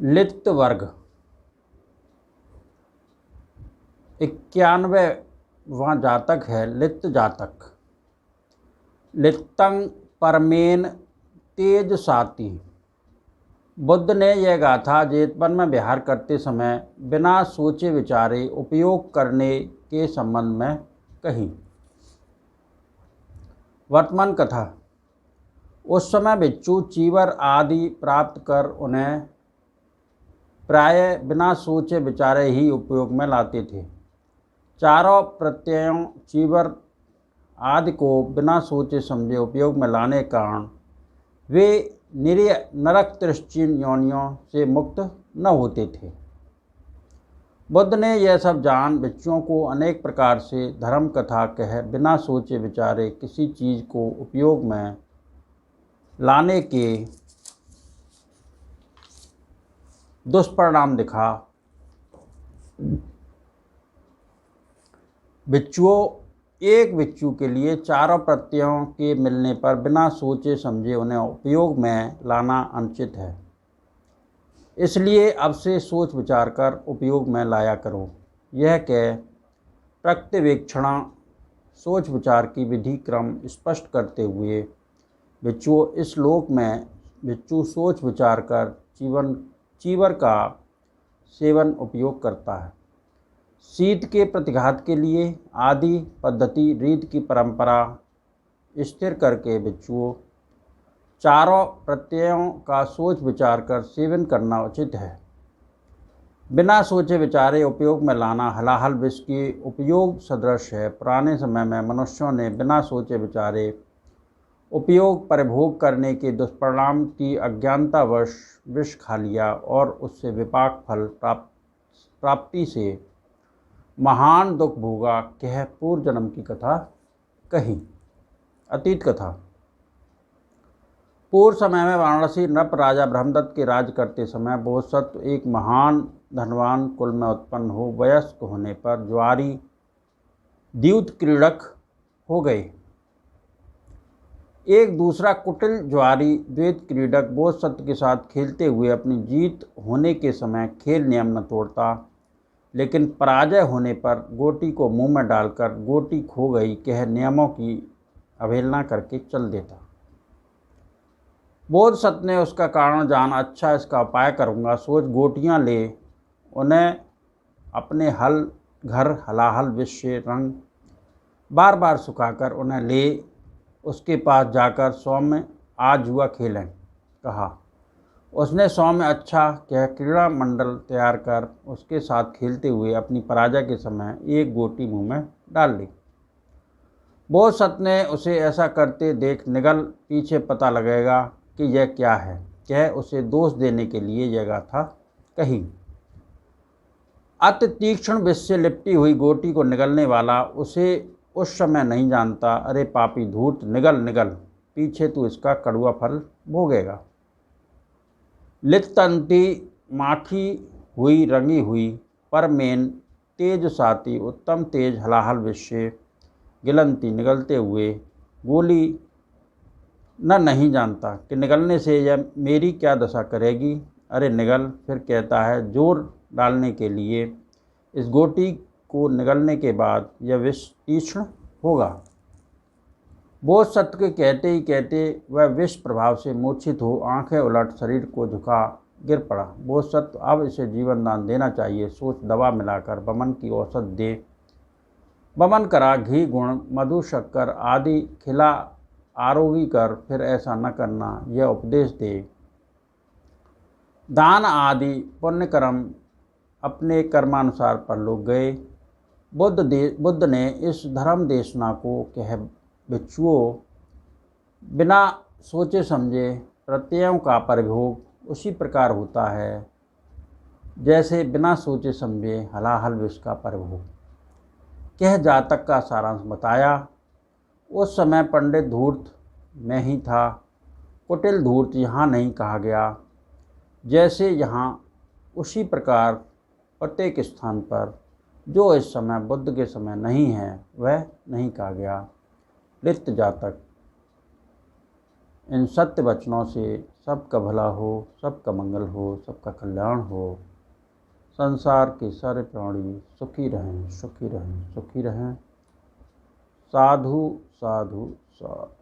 लित वर्ग 91वां जातक है लित जातक। लित्तं परमेन तेज साती। बुद्ध ने यह गाथा जेतवन में विहार करते समय बिना सोचे विचारे उपयोग करने के संबंध में कही। वर्तमान कथा। उस समय भिक्षु चीवर आदि प्राप्त कर उन्हें प्रायः बिना सोचे विचारे ही उपयोग में लाते थे। चारों प्रत्ययों चीवर आदि को बिना सोचे समझे उपयोग में लाने के कारण वे निरीह नरक तिरस्चीन योनियों से मुक्त न होते थे। बुद्ध ने यह सब जान भिक्षुओं को अनेक प्रकार से धर्म कथा कह बिना सोचे विचारे किसी चीज़ को उपयोग में लाने के दुष्परिणाम दिखा। एक भिक्षु के लिए चारों प्रत्ययों के मिलने पर बिना सोचे समझे उन्हें उपयोग में लाना अनुचित है। इसलिए अब से सोच विचार कर उपयोग में लाया करो। यह कह प्रत्यवेक्षणा सोच विचार की विधि क्रम स्पष्ट करते हुए भिक्षु इस लोक में भिक्षु सोच विचार कर चीवर का सेवन उपयोग करता है। शीत के प्रतिघात के लिए आदि पद्धति रीत की परंपरा स्थिर करके भिक्षुओं चारों प्रत्ययों का सोच विचार कर सेवन करना उचित है। बिना सोचे विचारे उपयोग में लाना हलाहल विष के उपयोग सदृश है। पुराने समय में मनुष्यों ने बिना सोचे विचारे उपयोग परिभोग करने के दुष्परिणाम की अज्ञानतावश विष खा लिया और उससे विपाक फल प्राप्ति से महान दुख भोगा। कह पूर्व जन्म की कथा कही। अतीत कथा। पूर्व समय में वाराणसी नृप राजा ब्रह्मदत्त के राज करते समय बोधसत्व एक महान धनवान कुल में उत्पन्न हो वयस्क होने पर ज्वारी द्यूत क्रीड़क हो गए। एक दूसरा कुटिल ज्वारी द्वैत क्रीडक बोधसत्व के साथ खेलते हुए अपनी जीत होने के समय खेल नियम न तोड़ता, लेकिन पराजय होने पर गोटी को मुंह में डालकर गोटी खो गई कह नियमों की अवहेलना करके चल देता। बोधसत्व ने उसका कारण जान अच्छा इसका उपाय करूँगा सोच गोटियाँ ले उन्हें अपने घर हलाहल विष से रंग बार बार सुखाकर उन्हें ले उसके पास जाकर सौम्य आज जुआ खेलें कहा। उसने सौम्य अच्छा कह क्रीड़ा मंडल तैयार कर उसके साथ खेलते हुए अपनी पराजय के समय एक गोटी मुंह में डाल ली। बोधसत्व ने उसे ऐसा करते देख निगल पीछे पता लगेगा कि यह क्या है कह उसे दोष देने के लिए यह गाथा कही। अति तीक्ष्ण विष से लिपटी हुई गोटी को निगलने वाला उसे उस समय नहीं जानता। अरे पापी धूर्त निगल निगल पीछे तू इसका कड़वा फल भोगेगा। लित्तंती माखी हुई रंगी हुई पर मेन तेज साती उत्तम तेज हलाहल विष से गिलंती निगलते हुए गोली न नहीं जानता कि निगलने से यह मेरी क्या दशा करेगी। अरे निगल फिर कहता है जोर डालने के लिए इस गोटी को निगलने के बाद यह विष तीक्ष्ण होगा। बोधसत्व के कहते ही कहते वह विष प्रभाव से मूर्छित हो आंखें उलट शरीर को झुका गिर पड़ा। बोधसत्व अब इसे जीवन दान देना चाहिए सोच दवा मिलाकर बमन की औषध दे। बमन करा घी गुण मधु शक्कर आदि खिला आरोगी कर फिर ऐसा न करना यह उपदेश दे। दान आदि पुण्य कर्म अपने कर्मानुसार परलोक गए। बुद्ध ने इस धर्म देशना को कह भिक्षुओं बिना सोचे समझे प्रत्ययों का परिभोग उसी प्रकार होता है जैसे बिना सोचे समझे हलाहल विष का परिभोग कह जातक का सारांश बताया। उस समय पंडित धूर्त में ही था। कुटिल धूर्त यहाँ नहीं कहा गया। जैसे यहाँ उसी प्रकार प्रत्येक स्थान पर जो इस समय बुद्ध के समय नहीं है वह नहीं कहा गया। लित जातक इन सत्य वचनों से सबका भला हो, सबका मंगल हो, सबका कल्याण हो, संसार के सारे प्राणी सुखी रहें, सुखी रहें, सुखी रहें। साधु साधु साधु।